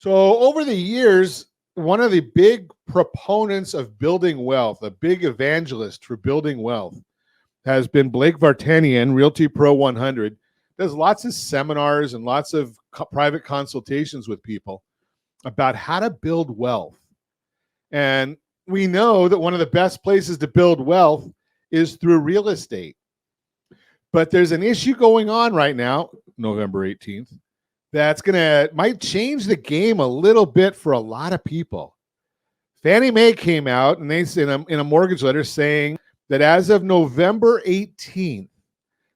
So over the years, one of the big proponents of building wealth, a big evangelist for building wealth, has been Blake Vartanian, Realty Pro 100. Does lots of seminars and lots of private consultations with people about how to build wealth. And we know that one of the best places to build wealth is through real estate. But there's an issue going on right now, November 18th, that's might change the game a little bit for a lot of people. Fannie Mae came out and they said in a mortgage letter saying that as of November 18th,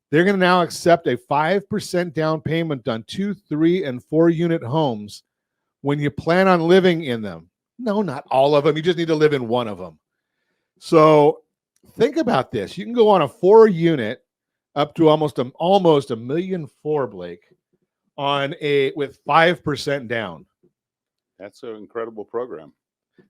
they're going to now accept a 5% down payment on 2, 3, and 4 unit homes when you plan on living in them. No, not all of them. You just need to live in one of them. So think about this. You can go on a 4 unit up to almost a $1.4 million, Blake, with 5% down. That's an incredible program.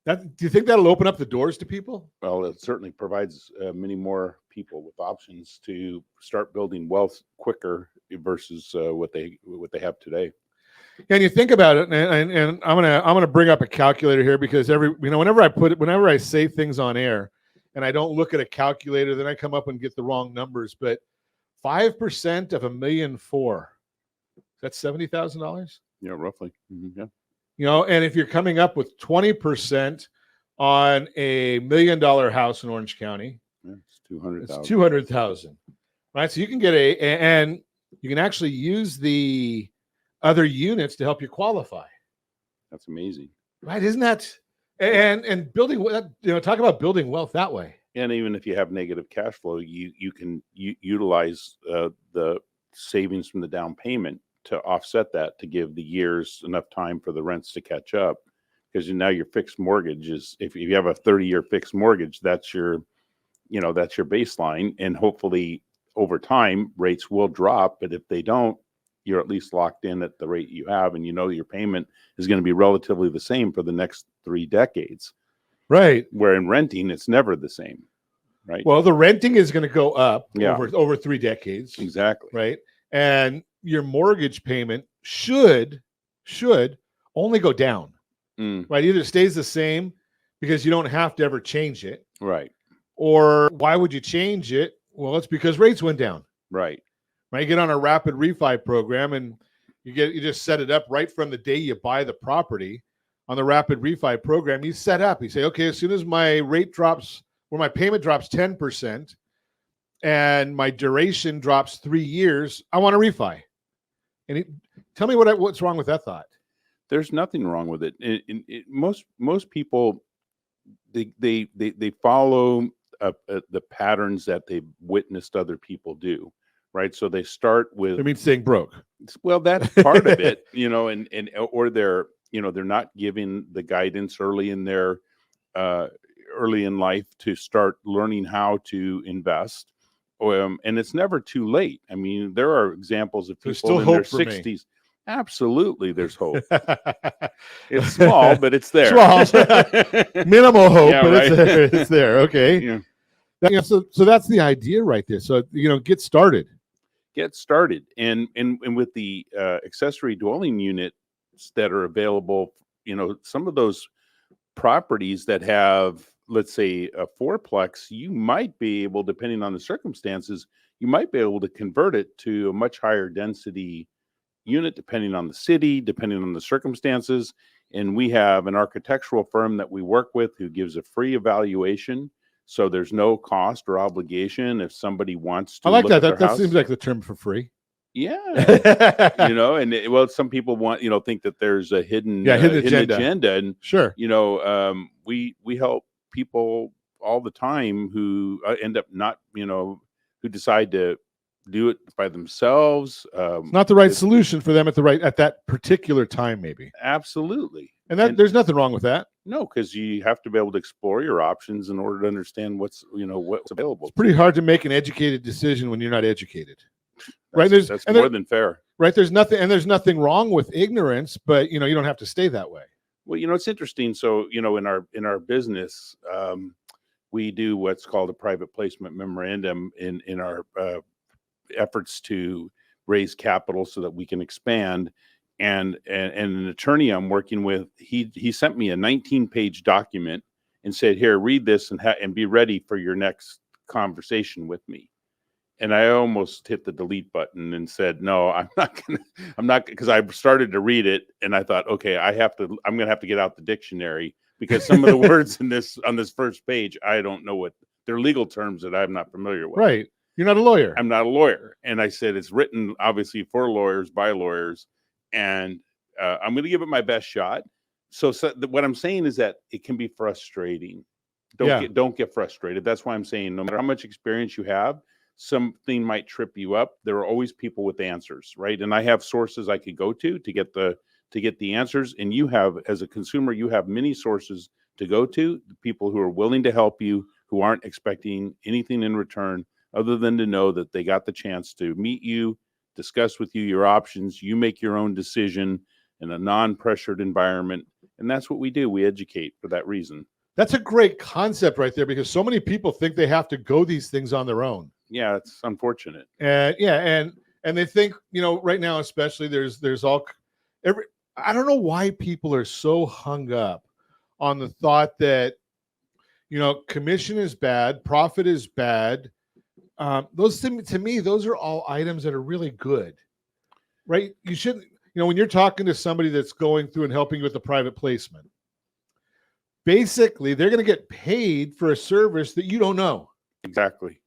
Do you think that'll open up the doors to people? Well, it certainly provides many more people with options to start building wealth quicker versus what they have today. And you think about it, and I'm gonna bring up a calculator here because whenever I say things on air, and I don't look at a calculator, then I come up and get the wrong numbers. But 5% of $1.4 million, that's $70,000. Yeah, roughly. Mm-hmm. Yeah. And if you're coming up with 20% on a $1 million house in Orange County, it's 200,000. It's 200,000, right? So you can get and you can actually use the other units to help you qualify. That's amazing, right? Isn't that and building? Talk about building wealth that way. And even if you have negative cash flow, you can utilize the savings from the down payment to offset that, to give the years enough time for the rents to catch up. Because now your fixed mortgage is, if you have a 30-year fixed mortgage, that's your baseline. And hopefully over time rates will drop. But if they don't, you're at least locked in at the rate you have. And your payment is going to be relatively the same for the next 3 decades. Right. Where in renting, it's never the same. Right. Well, the renting is going to go up over 3 decades. Exactly. Right. And your mortgage payment should only go down. Right. Either stays the same because you don't have to ever change it. Right. Or why would you change it? Well, it's because rates went down. Right. Right. You get on a rapid refi program and you just set it up right from the day you buy the property. On the rapid refi program, you set up. You say, okay, as soon as my rate drops, or my payment drops 10%, and my duration drops 3 years, I want to refi. And tell me what's wrong with that thought. There's nothing wrong with it. Most people, they follow the patterns that they've witnessed other people do, right? So they start with. I mean, staying broke. Well, that's part of it, or they're not giving the guidance early in life to start learning how to invest. And it's never too late. I mean, there are examples of people in their 60s. Absolutely, there's hope. It's small, but it's there. Small, minimal hope, but it's there. Okay. Yeah. So that's the idea right there. So get started. Get started, and with the accessory dwelling units that are available, some of those properties that have, let's say, a fourplex, you might be able, depending on the circumstances, you might be able to convert it to a much higher density unit, depending on the city, depending on the circumstances. And we have an architectural firm that we work with who gives a free evaluation. So there's no cost or obligation if somebody wants to. I like look that. At their that house. Seems like the term for free. Yeah. Some people think that there's a hidden agenda. And sure, we help people all the time who end up not, who decide to do it by themselves. It's not the right solution for them at that particular time, maybe. Absolutely. And there's nothing wrong with that. No, because you have to be able to explore your options in order to understand what's available. It's pretty hard to make an educated decision when you're not educated. Right? That's more than fair. Right? There's nothing wrong with ignorance, but you don't have to stay that way. Well, it's interesting. So, in our business, we do what's called a private placement memorandum in our efforts to raise capital so that we can expand. and an attorney I'm working with, he sent me a 19-page document and said, "Here, read this and be ready for your next conversation with me." And I almost hit the delete button and said, "No, I'm not," because I started to read it and I thought, okay, I'm going to have to get out the dictionary, because some of the words on this first page, I don't know what they're, legal terms that I'm not familiar with. Right. You're not a lawyer. I'm not a lawyer. And I said, it's written obviously for lawyers by lawyers, and I'm going to give it my best shot. So what I'm saying is that it can be frustrating. Don't get frustrated. That's why I'm saying, no matter how much experience you have, something might trip you up. There are always people with answers, right? And I have sources I could go to get the answers. And you have, as a consumer, you have many sources to go to, the people who are willing to help you, who aren't expecting anything in return other than to know that they got the chance to meet you, discuss with you your options. You make your own decision in a non-pressured environment. And that's what we do. We educate for that reason. That's a great concept right there, because so many people think they have to go these things on their own. Yeah, it's unfortunate. And they think, right now especially, there's I don't know why people are so hung up on the thought that commission is bad, profit is bad. Those, to me, those are all items that are really good, right? You shouldn't, when you're talking to somebody that's going through and helping you with the private placement, basically they're going to get paid for a service that you don't know. Exactly.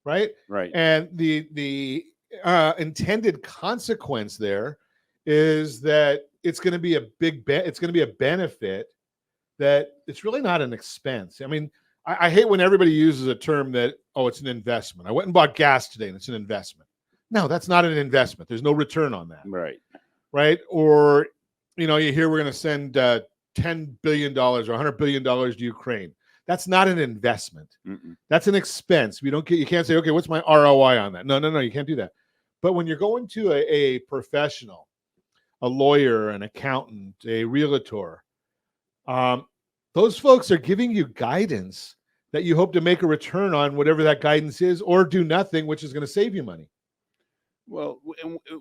Right. And the intended consequence there is that it's going to be it's going to be a benefit that it's really not an expense. I mean, I hate when everybody uses a term that, oh, it's an investment. I went and bought gas today and it's an investment. No, that's not an investment. There's no return on that. Right. Or, you hear we're going to send $10 billion or $100 billion to Ukraine. That's not an investment. Mm-mm. That's an expense. You can't say, okay, what's my ROI on that? No, you can't do that. But when you're going to a professional, a lawyer, an accountant, a realtor, those folks are giving you guidance that you hope to make a return on, whatever that guidance is, or do nothing, which is going to save you money. Well,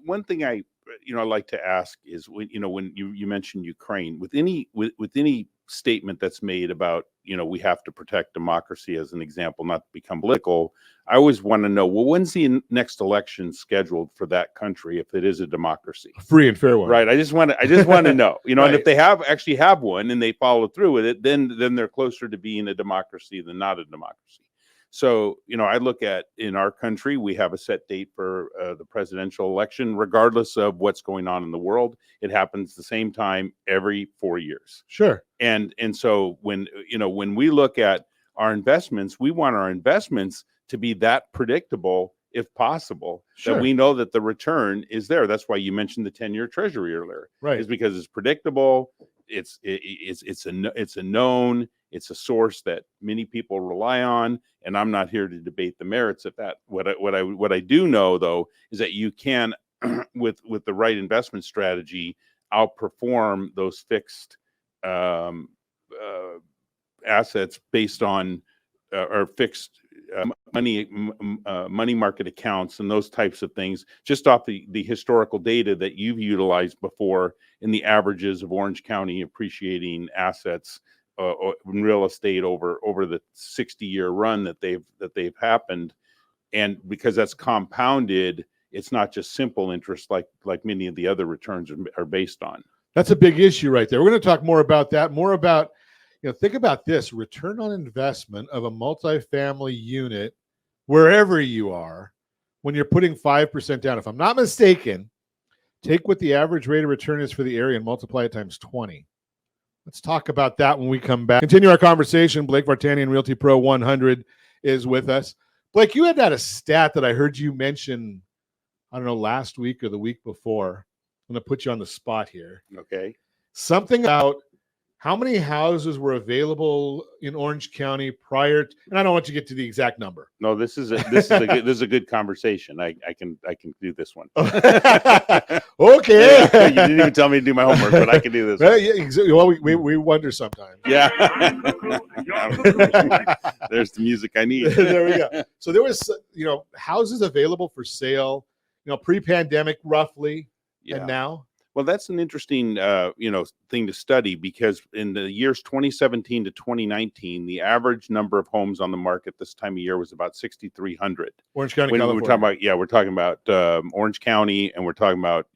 one thing I like to ask is, when you mentioned Ukraine, with any statement that's made about, we have to protect democracy, as an example, not to become political, I always want to know, well, when's the next election scheduled for that country, if it is a democracy? Free and fair one. Right. I just want to know, Right. And if they actually have one and they follow through with it, then they're closer to being a democracy than not a democracy. So, I look at, in our country, we have a set date for the presidential election, regardless of what's going on in the world. It happens the same time every 4 years. Sure. And so when we look at our investments, we want our investments to be that predictable, if possible, sure, that we know that the return is there. That's why you mentioned the 10-year treasury earlier, right? Is because it's predictable. It's a known. It's a source that many people rely on, and I'm not here to debate the merits of that. What I do know, though, is that you can, with the right investment strategy, outperform those fixed assets based on or fixed money market accounts and those types of things, just off the historical data that you've utilized before in the averages of Orange County appreciating assets in real estate over the 60-year run that they've happened. And because that's compounded, it's not just simple interest like many of the other returns are based on. That's a big issue right there. We're going to talk more about that, think about this: return on investment of a multifamily unit, wherever you are, when you're putting 5% down. If I'm not mistaken, take what the average rate of return is for the area and multiply it times 20. Let's talk about that when we come back. Continue our conversation. Blake Vartanian, Realty Pro 100, is with us. Blake, you had a stat that I heard you mention, I don't know, last week or the week before. I'm going to put you on the spot here. Okay. Something about how many houses were available in Orange County prior to, and I don't want you to get to the exact number. No, this is a good conversation. I can do this one. Okay. Yeah, you didn't even tell me to do my homework, but I can do this. Well, we wonder sometimes. Yeah. There's the music I need. There we go. So there was, houses available for sale, pre-pandemic roughly, yeah. And now? Well, that's an interesting, thing to study, because in the years 2017 to 2019, the average number of homes on the market this time of year was about 6,300. Orange County, When we're California. talking about, we're talking about Orange County, and we're talking about,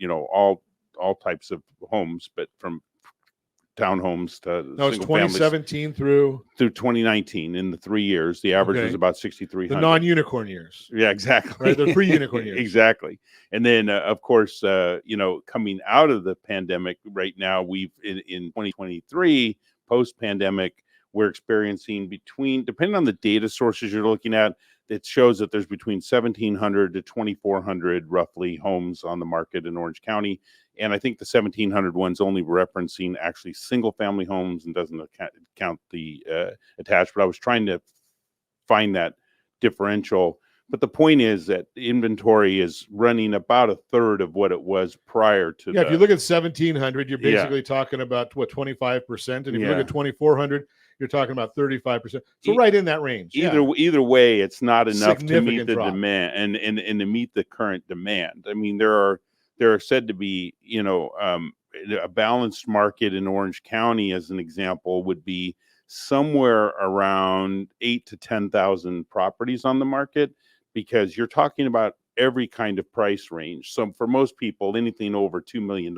all types of homes, but from townhomes to No, it's single families 2017 through 2019. In the 3 years, the average was Okay. about the 6,300. non-unicorn years. Yeah, exactly. Right, the pre-unicorn years. Exactly. And then, of course, coming out of the pandemic right now, we've in 2023, post-pandemic, we're experiencing depending on the data sources you're looking at, it shows that there's between 1,700 to 2,400 roughly homes on the market in Orange County. And I think the 1,700 one's only referencing actually single family homes and doesn't count the attached. But I was trying to find that differential. But the point is that inventory is running about a third of what it was prior to. If you look at 1,700, you're basically talking about 25%, and if you look at 2,400, you're talking about 35%. So right in that range. Either way, it's not enough to meet the drop. demand and to meet the current demand. I mean, there are said to be, a balanced market in Orange County, as an example, would be somewhere around 8 to 10,000 properties on the market, because you're talking about every kind of price range. So for most people, anything over $2 million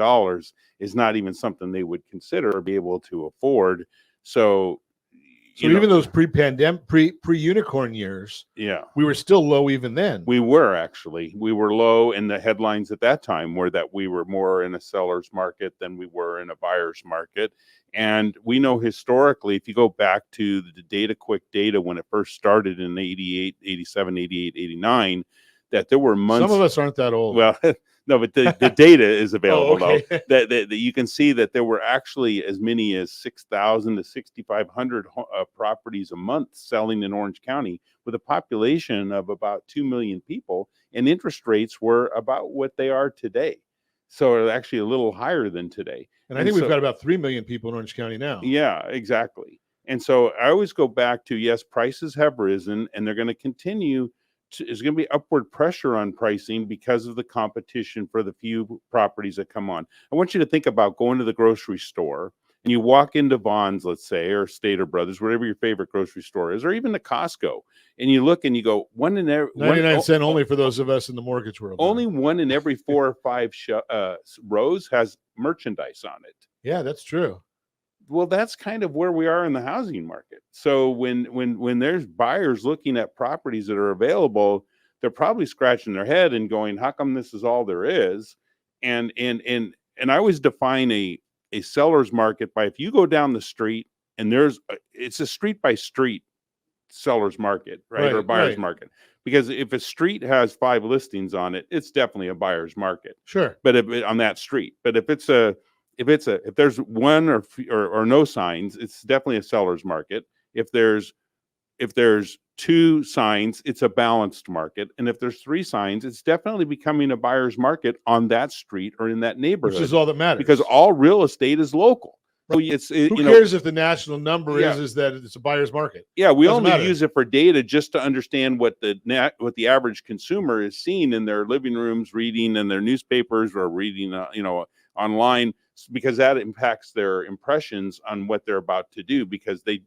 is not even something they would consider or be able to afford. So even those pre-pandemic, pre-unicorn years, we were still low even then. We were low, and the headlines at that time were that we were more in a seller's market than we were in a buyer's market. And we know historically, if you go back to the quick data when it first started in 88, 87, 88, 89, that there were months. Some of us aren't that old. Well, no, but the data is available okay. though. That you can see that there were actually as many as 6,000 to 6,500 properties a month selling in Orange County, with a population of about 2 million people, and interest rates were about what they are today. So actually a little higher than today. And I think we've got about 3 million people in Orange County now. Yeah, exactly. And so I always go back to, yes, prices have risen, and they're going to continue. There's going to be upward pressure on pricing because of the competition for the few properties that come on. I want you to think about going to the grocery store, and you walk into Vons, let's say, or Stater Brothers, whatever your favorite grocery store is, or even the Costco, and you look and you go, 99 cent only for those of us in the mortgage world. Only 1 in every 4 or 5 rows has merchandise on it. Yeah, that's true. Well, that's kind of where we are in the housing market. So when there's buyers looking at properties that are available, they're probably scratching their head and going, how come this is all there is? And I always define a seller's market by, if you go down the street and it's a street by street seller's market, right? Or a buyer's market. Because if a street has 5 listings on it, it's definitely a buyer's market. Sure. But on that street, but if there's 1 or no signs, it's definitely a seller's market. If there's 2 signs, it's a balanced market. And if there's 3 signs, it's definitely becoming a buyer's market on that street or in that neighborhood. Which is all that matters. Because all real estate is local. So who cares if the national number is that it's a buyer's market? Yeah, we only use it for data just to understand what the average consumer is seeing in their living rooms, reading in their newspapers, or reading online, because that impacts their impressions on what they're about to do, because they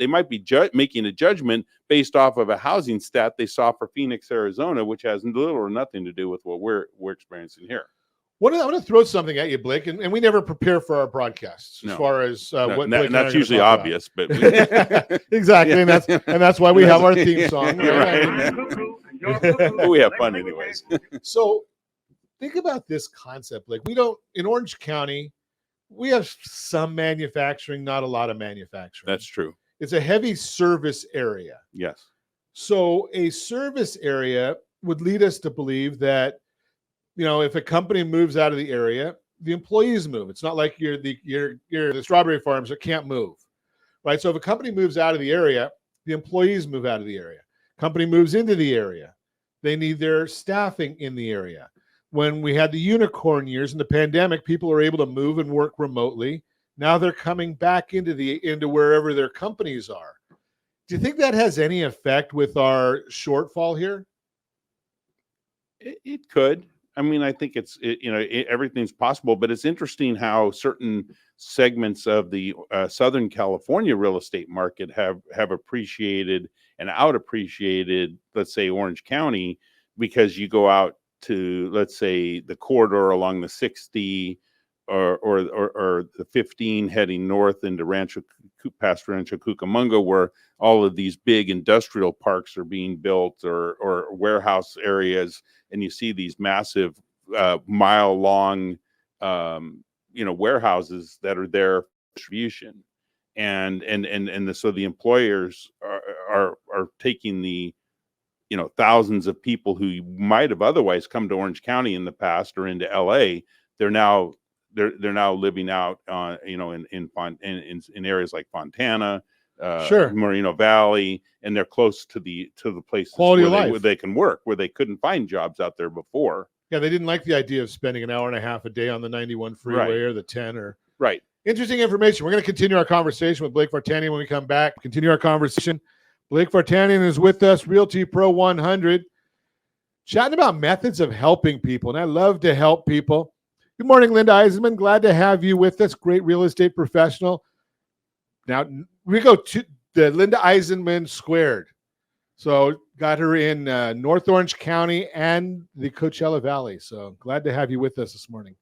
might be making a judgment based off of a housing stat they saw for Phoenix, Arizona, which has little or nothing to do with what we're experiencing here. I want to throw something at you, Blake, and we never prepare for our broadcasts as far as what Blake and that's usually obvious, but exactly, and that's why we have our theme song. Right? We have fun anyways. So think about this concept, Blake. In Orange County, we have some manufacturing, not a lot of manufacturing. That's true. It's a heavy service area. Yes. So a service area would lead us to believe that, if a company moves out of the area, the employees move. It's not like you're the strawberry farms that can't move, right? So if a company moves out of the area, the employees move out of the area. Company moves into the area, they need their staffing in the area. When we had the unicorn years in the pandemic, people are able to move and work remotely. Now they're coming back into wherever their companies are. Do you think that has any effect with our shortfall here? It could. I mean, I think everything's possible, but it's interesting how certain segments of the Southern California real estate market have appreciated and out appreciated, let's say, Orange County, because you go out to, let's say, the corridor along the 60 or the 15 heading north into past Rancho Cucamonga, where all of these big industrial parks are being built, or warehouse areas, and you see these massive mile-long warehouses that are there for distribution, so the employers are taking the thousands of people who might have otherwise come to Orange County in the past or into LA. They're now living out in areas like Fontana, Sure. Moreno Valley, and they're close to the places Quality of where life. they can work, where they couldn't find jobs out there before. Yeah, they didn't like the idea of spending an hour and a half a day on the 91 freeway Right. or the 10 or Right. Interesting information. We're going to continue our conversation with Blake Vartanian when we come back. Continue our conversation. Blake Vartanian is with us, Realty Pro 100, chatting about methods of helping people. And I love to help people. Good morning, Linda Eisenman. Glad to have you with us. Great real estate professional. Now, we go to the Linda Eisenman Squared. So got her in North Orange County and the Coachella Valley. So glad to have you with us this morning.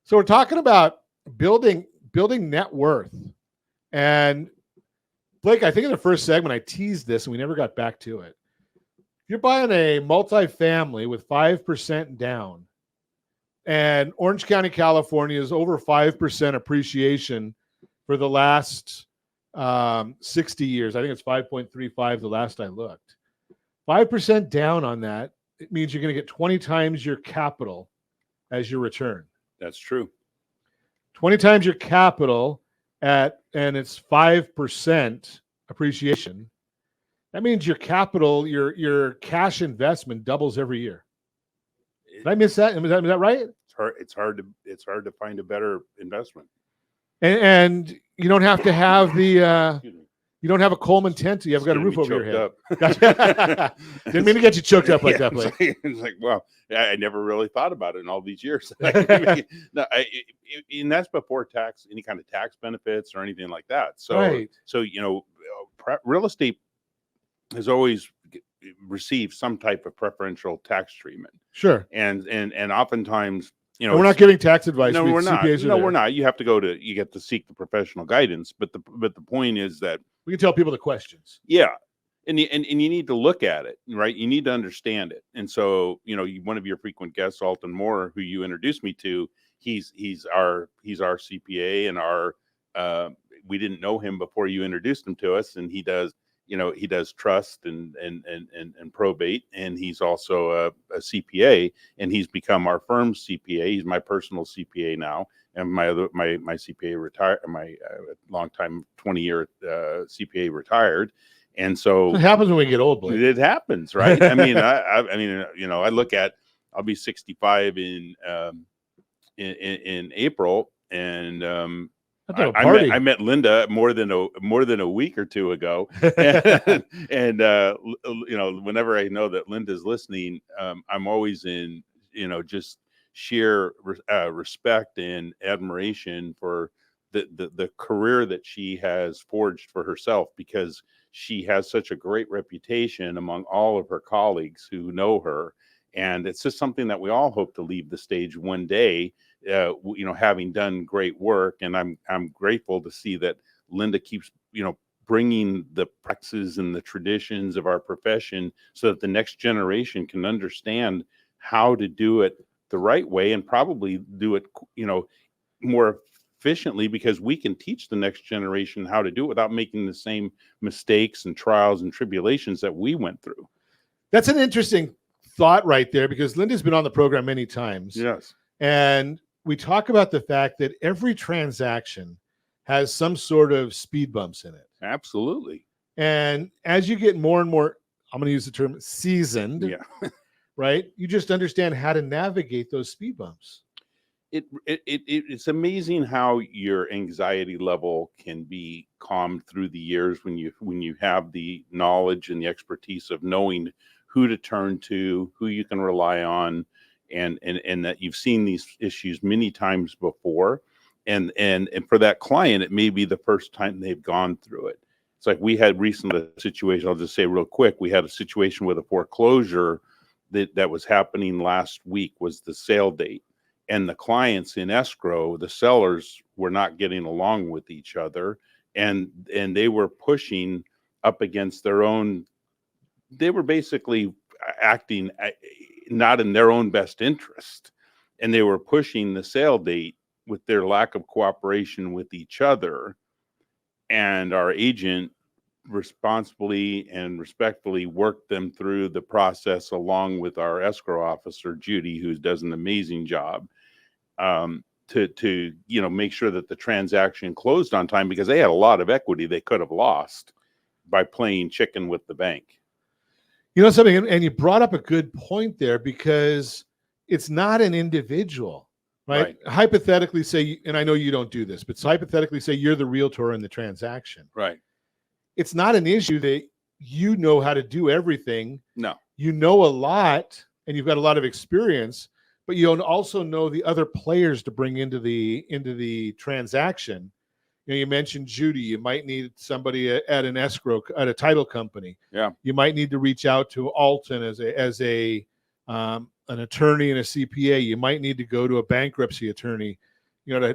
So we're talking about building net worth. And Blake, I think in the first segment I teased this and we never got back to it. If you're buying a multifamily with 5% down, and Orange County, California is over 5% appreciation for the last 60 years. I think it's 5.35 the last I looked. 5% down on that, it means you're going to get 20 times your capital as your return. That's true. 20 times your capital and it's 5% appreciation. That means your capital, your cash investment doubles every year. Did I miss that? Is that right? It's hard to find a better investment. And you don't have to have you don't have a Coleman tent. You have got a roof over your head. Gotcha. Didn't mean to get you choked up like that, Blake. It's like, wow, I never really thought about it in all these years. And that's before any kind of tax benefits or anything like that. So, right. So real estate has always received some type of preferential tax treatment. Sure. And oftentimes, we're not giving tax advice. No, we're not. No, we're not. You have to you get to seek the professional guidance. But the point is that we can tell people the questions. Yeah. And you need to look at it, right? You need to understand it. And so, one of your frequent guests, Alton Moore, who you introduced me to, he's our CPA, and we didn't know him before you introduced him to us. And he does trust and probate, and he's also a CPA, and he's become our firm's CPA. He's my personal CPA now, and my CPA retired. My longtime 20-year CPA retired, and so it happens when we get old, Blake. It happens, right? I mean, I look at, I'll be 65 in April, and I met Linda more than a week or two ago, and whenever I know that Linda's listening, I'm always in just sheer respect and admiration for the career that she has forged for herself, because she has such a great reputation among all of her colleagues who know her, and it's just something that we all hope to leave the stage one day. Having done great work, and I'm grateful to see that Linda keeps, bringing the practices and the traditions of our profession so that the next generation can understand how to do it the right way, and probably do it, more efficiently, because we can teach the next generation how to do it without making the same mistakes and trials and tribulations that we went through. That's an interesting thought right there, because Linda's been on the program many times. Yes. And we talk about the fact that every transaction has some sort of speed bumps in it. Absolutely. And as you get more and more, I'm going to use the term seasoned, yeah, right? You just understand how to navigate those speed bumps. It's amazing how your anxiety level can be calmed through the years when you have the knowledge and the expertise of knowing who to turn to, who you can rely on, and that you've seen these issues many times before, and for that client, it may be the first time they've gone through it. It's like we had recently a situation. I'll just say real quick. We had a situation with a foreclosure that was happening last week. Was the sale date, and the clients in escrow, the sellers, were not getting along with each other, and they were pushing up against their own. They were basically acting not in their own best interest, and they were pushing the sale date with their lack of cooperation with each other. And our agent responsibly and respectfully worked them through the process along with our escrow officer, Judy, who does an amazing job, to make sure that the transaction closed on time, because they had a lot of equity they could have lost by playing chicken with the bank. Something, and you brought up a good point there, because it's not an individual, right? Hypothetically say, and I know you don't do this, but hypothetically say you're the realtor in the transaction. Right. It's not an issue that you know how to do everything. No. You know a lot, and you've got a lot of experience, but you don't also know the other players to bring into the transaction. You mentioned Judy. You might need somebody at an escrow, at a title company. Yeah. You might need to reach out to Alton as an attorney and a CPA. You might need to go to a bankruptcy attorney, to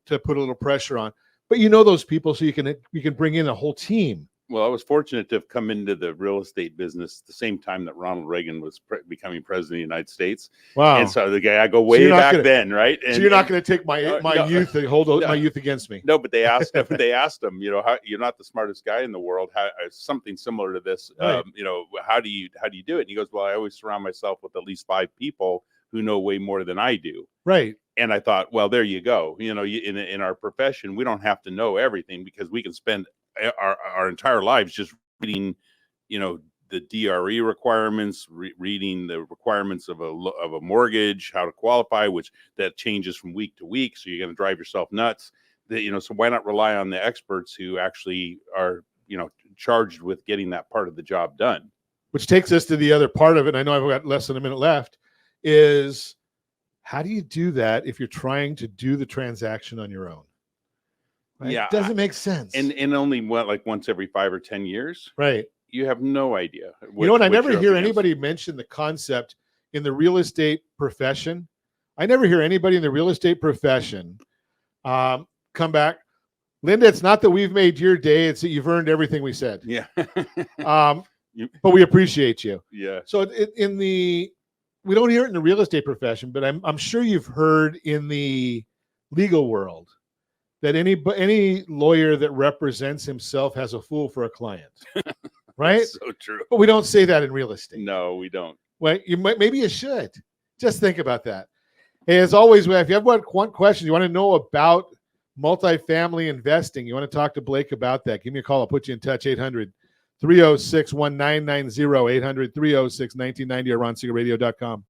put a little pressure on. But those people, so you can bring in a whole team. Well, I was fortunate to have come into the real estate business the same time that Ronald Reagan was becoming president of the United States. Wow! And so I go way back then, right? So you're not going to take my youth and hold my youth against me. No, but they asked him. How, you're not the smartest guy in the world. Something similar to this. Right. How do you do it? And he goes, well, I always surround myself with at least 5 people who know way more than I do. Right. And I thought, well, there you go. In our profession, we don't have to know everything, because we can spend our entire lives just reading, the DRE requirements, reading the requirements of a mortgage, how to qualify, which that changes from week to week. So you're going to drive yourself nuts. So why not rely on the experts who actually are, charged with getting that part of the job done? Which takes us to the other part of it. And I know I've got less than a minute left. Is how do you do that if you're trying to do the transaction on your own? Right? Yeah, it doesn't make sense. And only once every 5 or 10 years, right? You have no idea. I never hear anybody mention the concept in the real estate profession. I never hear anybody in the real estate profession come back, Linda. It's not that we've made your day; it's that you've earned everything we said. Yeah. But we appreciate you. Yeah. So we don't hear it in the real estate profession, but I'm sure you've heard in the legal world that any lawyer that represents himself has a fool for a client, right? That's so true. But we don't say that in real estate. No, we don't. Well, maybe you should. Just think about that. Hey, as always, if you have one question, you want to know about multifamily investing, you want to talk to Blake about that, give me a call. I'll put you in touch. 800-306-1990, 800-306-1990, or ronseegerradio.com.